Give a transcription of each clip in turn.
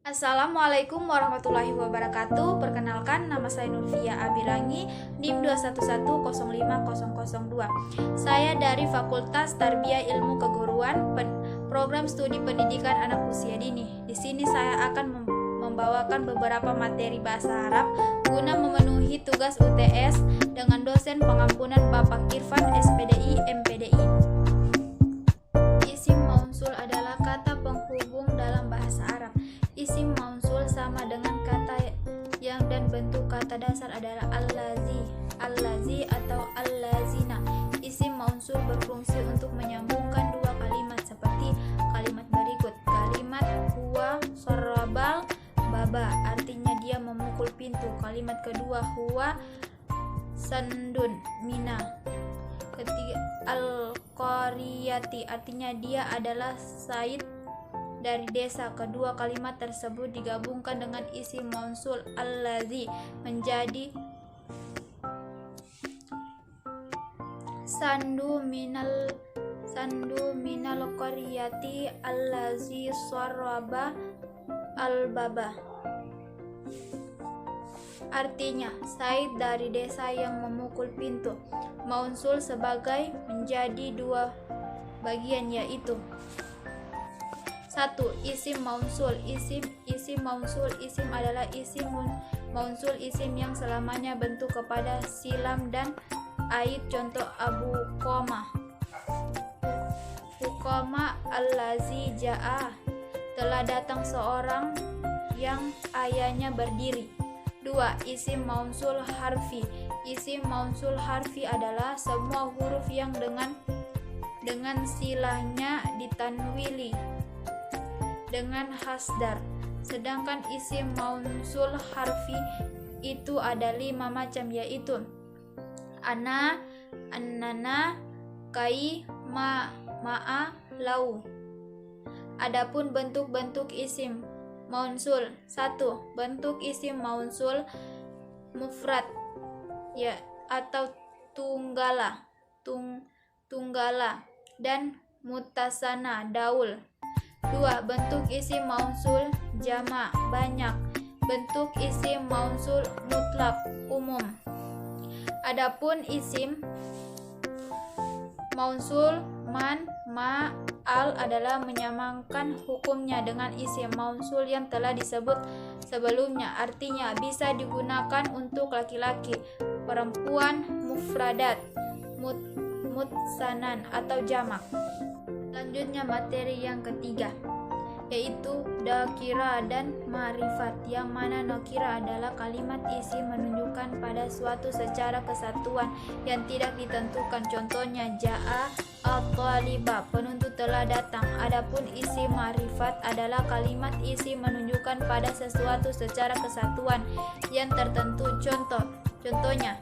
Assalamualaikum warahmatullahi wabarakatuh. Perkenalkan, nama saya Nurfia Abirangi, NIM 211050002. Saya dari Fakultas Tarbiyah Ilmu Keguruan, Program Studi Pendidikan Anak Usia Dini. Di sini saya akan membawakan beberapa materi bahasa Arab guna memenuhi tugas UTS dengan dosen pengampunan Bapak Irfan SPDI MPDI. Isim mausul adalah kata penghubung dalam bahasa Arab. Isim mausul sama dengan kata yang dan bentuk kata dasar adalah allazi atau allazina. Isim mausul berfungsi untuk menyambungkan dua kalimat seperti kalimat berikut. Kalimat huwa sarabal baba, artinya dia memukul pintu. Kalimat kedua huwa sandun mina. Ketiga al-qariyati, artinya dia adalah Said dari desa. Kedua kalimat tersebut digabungkan dengan isim mausul allazi menjadi sandu minal qaryati allazi saraba al-baba, artinya Said dari desa yang memukul pintu. Mausul sebagai menjadi dua bagian, yaitu 1. Isim mausul. Isim mausul. Isim adalah isim mausul, isim yang selamanya bentuk kepada silam dan aid. Contoh Abu Qoma allazi ja'a, telah datang seorang yang ayahnya berdiri. 2. Isim mausul harfi. Isim mausul harfi adalah semua huruf yang dengan silahnya ditanwili dengan hasdar. Sedangkan isim mausul harfi itu ada 5 macam, yaitu ana, annana, kai, ma'a, lau. Adapun bentuk-bentuk isim mausul. 1. Bentuk isim mausul mufrad atau tunggala dan mutasana daul. 2. Bentuk isim mausul jama, banyak. Bentuk isim mausul mutlak, umum. Adapun isim mausul man, ma, al adalah menyamakan hukumnya dengan isim mausul yang telah disebut sebelumnya, artinya bisa digunakan untuk laki-laki, perempuan, mufradat, mutsanan atau jamak. Selanjutnya materi yang ketiga, yaitu nakira dan ma'rifat, yang mana nakira adalah kalimat isim menunjukkan pada suatu secara kesatuan yang tidak ditentukan. Contohnya ja'a at-taliba, penuntut telah datang. Adapun isim ma'rifat adalah kalimat isim menunjukkan pada sesuatu secara kesatuan yang tertentu. Contohnya.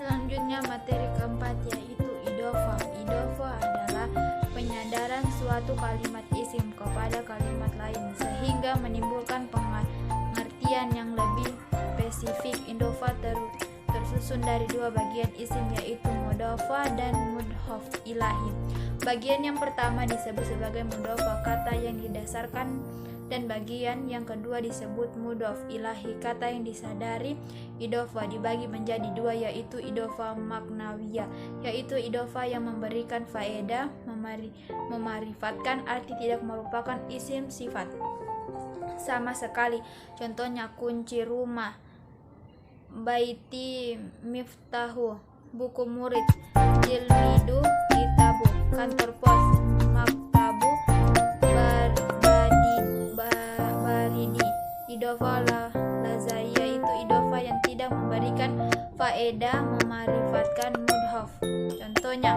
Selanjutnya materi keempat, yaitu idhofah. Idhofah adalah penyadaran suatu kalimat isim kepada kalimat lain sehingga menimbulkan pengertian yang lebih spesifik. Idhofah tersusun dari dua bagian isim, yaitu mudhofah dan mudhof ilahi. Bagian yang pertama disebut sebagai mudhofah, kata yang didasarkan, dan bagian yang kedua disebut mudhof ilahi, kata yang disadari. Idhofah dibagi menjadi dua, yaitu idhofah maknawiyah, yaitu idhofah yang memberikan faedah, memarifatkan arti, tidak merupakan isim sifat sama sekali. Contohnya kunci rumah, baiti miftahu, buku murid, jilmidu kitabu, kantor pos, maktabu baridi. Idhofah lazaya itu idhofah yang tidak memberikan faedah, memarifatkan mudhof. Contohnya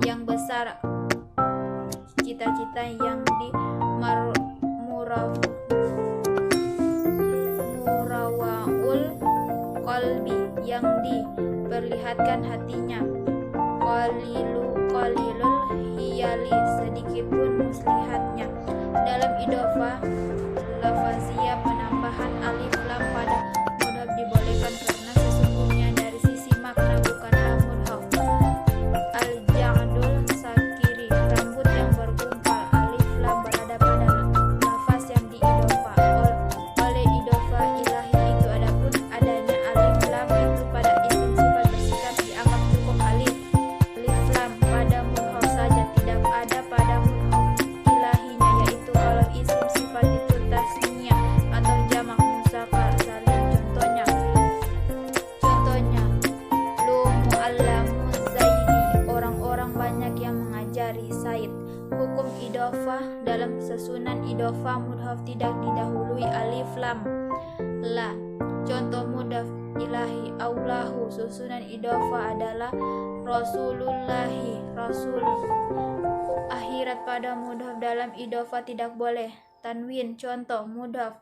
yang besar, cita-cita, yang di murawaul qalbi, yang diperlihatkan hatinya. Qalilul hiyali, sedikit pun muslihatnya. Dalam idhofah lafaziyah, penambahan alif lam pada mudhof dibolehkan karena sesungguhnya dari sisi makna bukanlah mudhof. Al-ja'dul sakiri, rambut yang bergumpal. Alif lam berada pada lafaz yang diidhofah. mudhaf tidak didahului alif lam. La. Contoh mudhaf ilahi aulahu, susunan idhofah adalah rasulullahi, rasul. Akhirat pada mudhaf dalam idhofah tidak boleh. Tanwin. Contoh mudhaf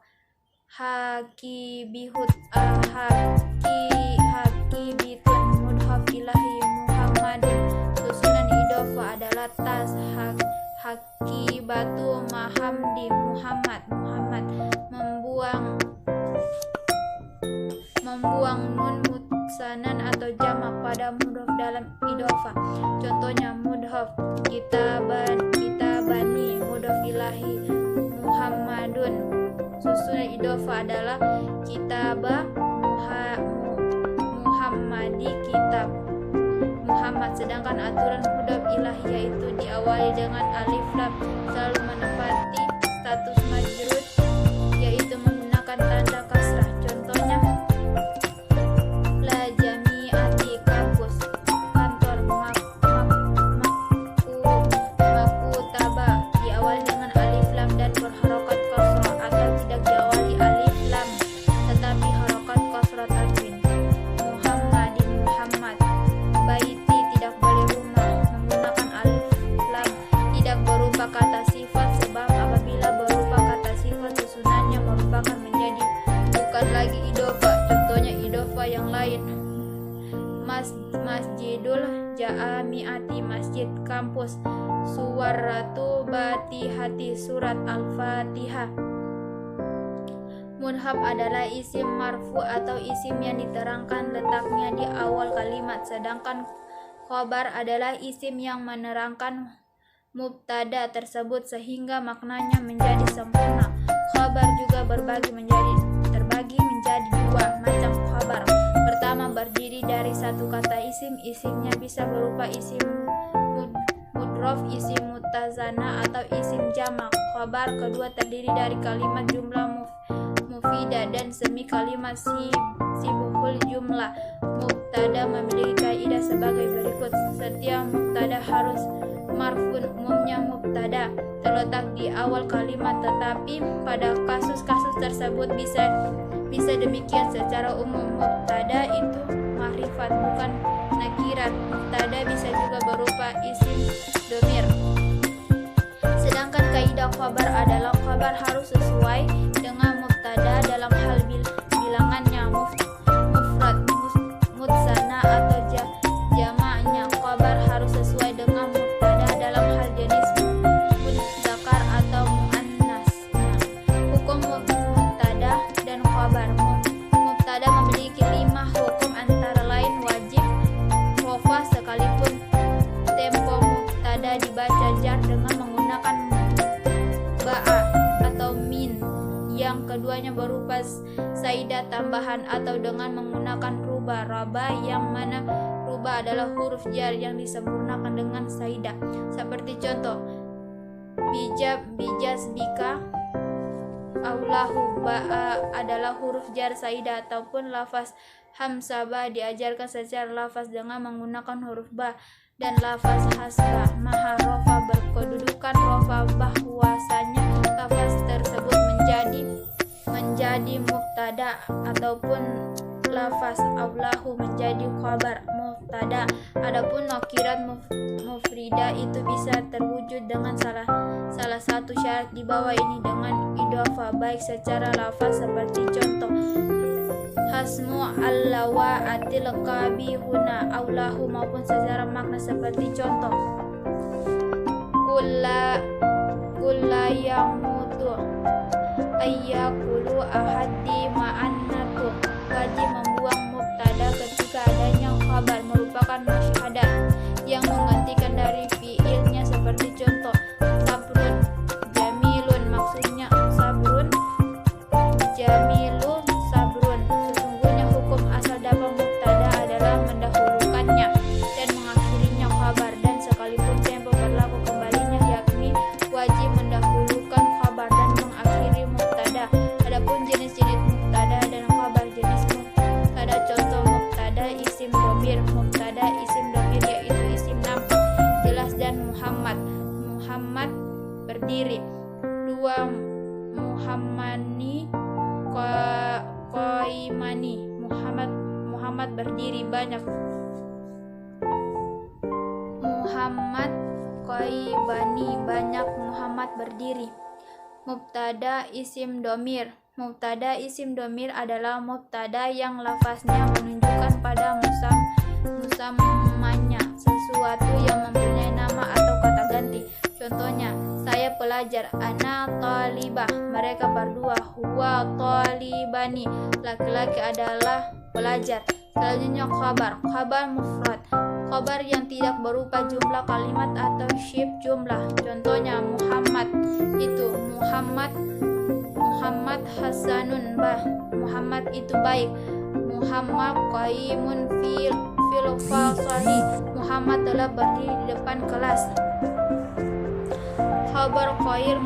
hakibihut, hakibitun, mudhaf ilahi muhammadin, susunan idhofah adalah tas. Hakibatu mahamdi, muhammad. Membuang nun mutsanan atau jamak pada mudhaf dalam idhofah. Contohnya mudhaf kitabani, mudhaf ilahi muhammadun, susunan idhofah adalah kitabah muhammadi, kitab Muhammad. Sedangkan aturan mudhaf ilahi yaitu diawali dengan alif lam, selalu menepati status majrur yaitu menggunakan tanda kasrah. Contohnya la jami'ati, kampus, kantor, makutaba, diawali dengan alif lam dan berharokat kasrah, atau tidak diawali alif lam tetapi harokat kasrah tanwin. Muhammadin, Muhammad. Baiti, tidak boleh rumah, menggunakan alif lam. Tidak berupa kata sifat, sebab apabila berupa kata sifat susunannya merupakan menjadi bukan lagi idhofah. Contohnya idhofah yang lain. Masjidul jami'ati, masjid, kampus. Suwaratu batihati, surat al-fatihah. Mudhaf adalah isim marfu atau isim yang diterangkan letaknya di awal kalimat, sedangkan khobar adalah isim yang menerangkan mubtada tersebut sehingga maknanya menjadi sempurna. Khobar juga terbagi menjadi dua macam khobar. Pertama, berdiri dari satu kata isim. Isimnya bisa berupa isim mudrof, isim mutazana, atau isim jamak. Khobar kedua terdiri dari kalimat jumlah mufidah dan semi kalimat sibukul jumlah. Mubtada memiliki kaidah sebagai berikut. Setiap mubtada harus marfun, umumnya mubtada terletak di awal kalimat, tetapi pada kasus-kasus tersebut bisa demikian. Secara umum mubtada itu makrifat, bukan nakirat. Mubtada bisa juga berupa isim dhamir. Sedangkan kaidah khabar adalah khabar harus sesuai dengan mubtada dalam hal bilangannya, mufrad, mutsana atau jamaknya. Khabar harus sesuai dengan mubtada dalam hal jenis mudzakar atau muannasnya. Hukum mubtada dan khabar. Mubtada memiliki 5 hukum, antara lain wajib rafah sekalipun tempo mubtada dibaca jar dengan menggunakan ba'a atau min. Yang keduanya berupa zaidah tambahan atau dengan menggunakan raba, yang mana raba adalah huruf jar yang disempurnakan dengan zaidah. Seperti contoh bijas bika aulahu, ba'a adalah huruf jar zaidah, ataupun lafaz hamzah diajarkan secara lafaz dengan menggunakan huruf ba, dan lafaz hasba maha rofa berkedudukan rofa, bahwasanya lafaz tersebut menjadi mubtada, ataupun lafaz aulahu menjadi khabar mubtada. Adapun nakirat mufridah itu bisa terwujud dengan salah satu syarat di bawah ini dengan idhofah, baik secara lafaz seperti contoh hasmu allawa atil qabihuna aulahu, maupun secara makna seperti contoh kulla yamutu ayyakulu ahadi ma'annatu. Wajib membuang mubtada ketika adanya khabar merupakan masyhadat yang menggantikan dari fiilnya, seperti contoh sabrun jamilun, maksudnya sabrun jamilu sabrun. Sesungguhnya hukum asal dapat mubtada adalah mendahulukannya dan mengakhirinya khabar, dan sekalipun tempo berlaku kembalinya, yakni wajib mendahulukan khabar dan mengakhiri mubtada. Adapun jenis-jenis mubtada dan khabar, jenis qaimani. Muhammad berdiri banyak. Muhammad qaibani, banyak Muhammad berdiri. Mubtada isim domir. Mubtada isim domir adalah mubtada yang lafaznya menunjukkan pada musamanya, sesuatu yang mempunyai nama atau kata ganti. Contohnya, saya pelajar, ana talibah, mereka berdua, huwa talibani, laki-laki adalah pelajar. Selanjutnya kabar mufrad, kabar yang tidak berupa jumlah kalimat atau syib jumlah. Contohnya, Muhammad itu Muhammad hasanun, Muhammad itu baik. Muhammad qaimun fil fasali, Muhammad telah berdiri di depan kelas. Khabar ghair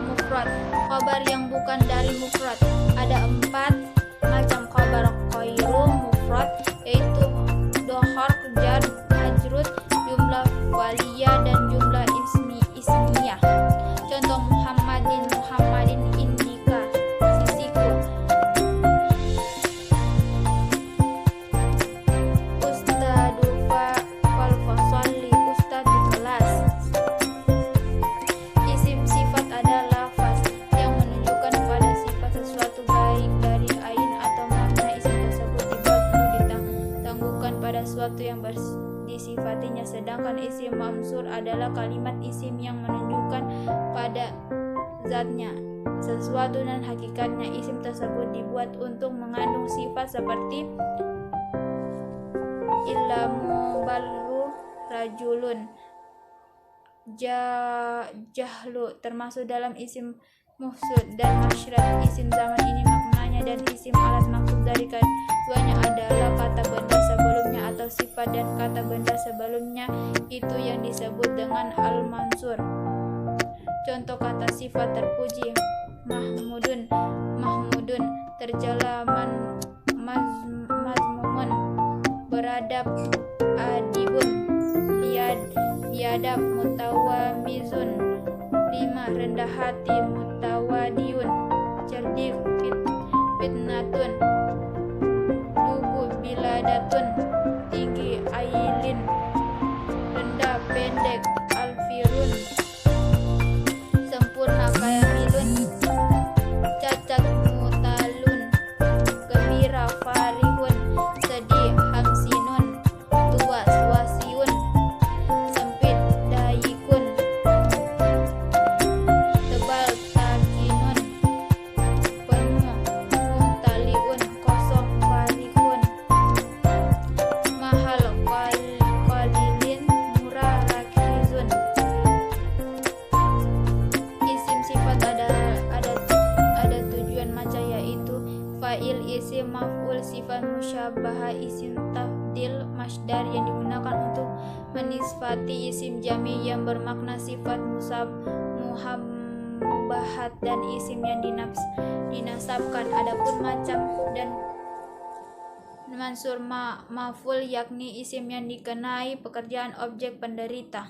mufrad, kabar yang bukan dari mufrad. Ada 4 macam khabar ghairu mufrad, yaitu dohar, jar, majrud, jumlah waliyah, dan jumlah ismiyah. Contoh, Muhammadin indika, sisiku. Ustadu fal fasalli, ustad di kelas. Isim sifat adalah lafaz yang menunjukkan pada sifat sesuatu, baik dari ain atau makna. Isim tersebut dibuat untuk ditangguhkan pada sesuatu yang disifatinya. Sedangkan isim mamsur adalah kalimat isim yang menunjukkan pada zatnya, sesuatu dan hakikatnya. Isim tersebut dibuat untuk mengandung sifat seperti ilmu baru, rajulun, jahlu, termasuk dalam isim mufsud dan masyrat. Isim zaman ini maknanya dan isim alat maksud dari keduanya adalah kata benda sebelumnya atau sifat, dan kata benda sebelumnya itu yang disebut dengan al-mansur. Contoh kata sifat terpuji, mahmudun, terjala, mazmumun, beradab, adibun, biadab, mutawamizun. 5. Rendah hati, mutawadiyun, cerdik, fitnatun, dugu, biladatun, tinggi, ailin, rendah, pendek, alfirun, sempurna, kamilun, cacat, mutalun, gembira, farihun, sedih, hamsinun, tua, swasiun, sempit, dayikun, tebal, takinun, penuh, muhtaliun, kosong, farihun, mahal, qalilin, murah, rakizun. Isim sifat ada tujuan macam, yaitu fa'il, isim maf'ul, sifat musyabahah, isim tafdil, masdar yang digunakan untuk menisbati isim jami yang bermakna sifat muhabbahat, dan isim yang dinasabkan. Adapun macam dan mansur maf'ul, yakni isim yang dikenai pekerjaan objek penderita.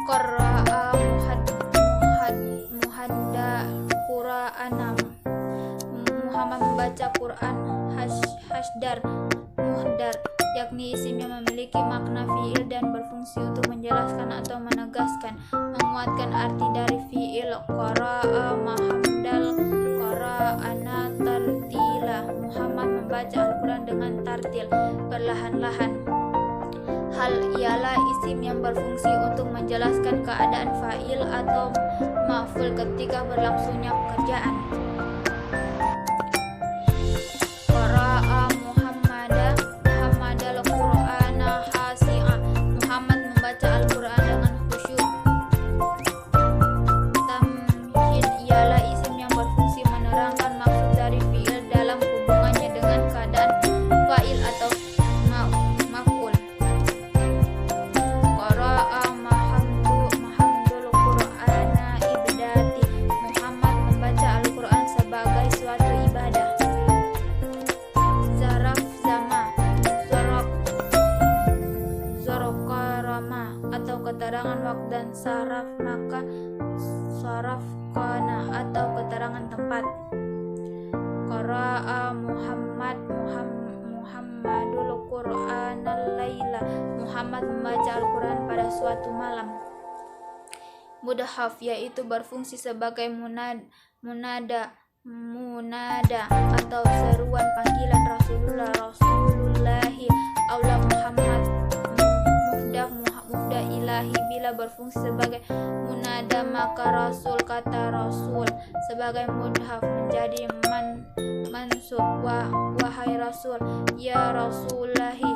Qara'a muhadda Qur'ana, Muhammad membaca Quran. Hasdar, muhdar, yakni isim yang memiliki makna fi'il dan berfungsi untuk menjelaskan atau menegaskan, menguatkan arti dari fi'il. Qara'a mahamdal Qur'ana tartila, Muhammad membaca Al-Quran dengan tartil, perlahan-lahan. Hal ialah isim yang berfungsi untuk menjelaskan keadaan fa'il atau maf'ul ketika berlangsungnya pekerjaan. Qara'a Muhammadal Qur'ana hasi'a, Muhammad membaca Al-Quran dengan khusyuk. Tamhin ialah isim yang berfungsi menerangkan maksud dari fi'il dalam hubungannya dengan keadaan fa'il atau maf'ul. Qara'a Muhammadul Qur'ana ibdati, Muhammad membaca Al-Quran zaraf kana atau keterangan tempat. Qara'a Muhammadul Qur'anal laila. Muhammad membaca Al-Quran pada suatu malam. Mudhaf yaitu berfungsi sebagai munada atau seruan panggilan Rasulullahi aula Muhammad. Mufdah ilahi bila berfungsi sebagai munada maka rasul kata rasul sebagai mudhaf menjadi mansub. Wahai rasul, ya rasulahi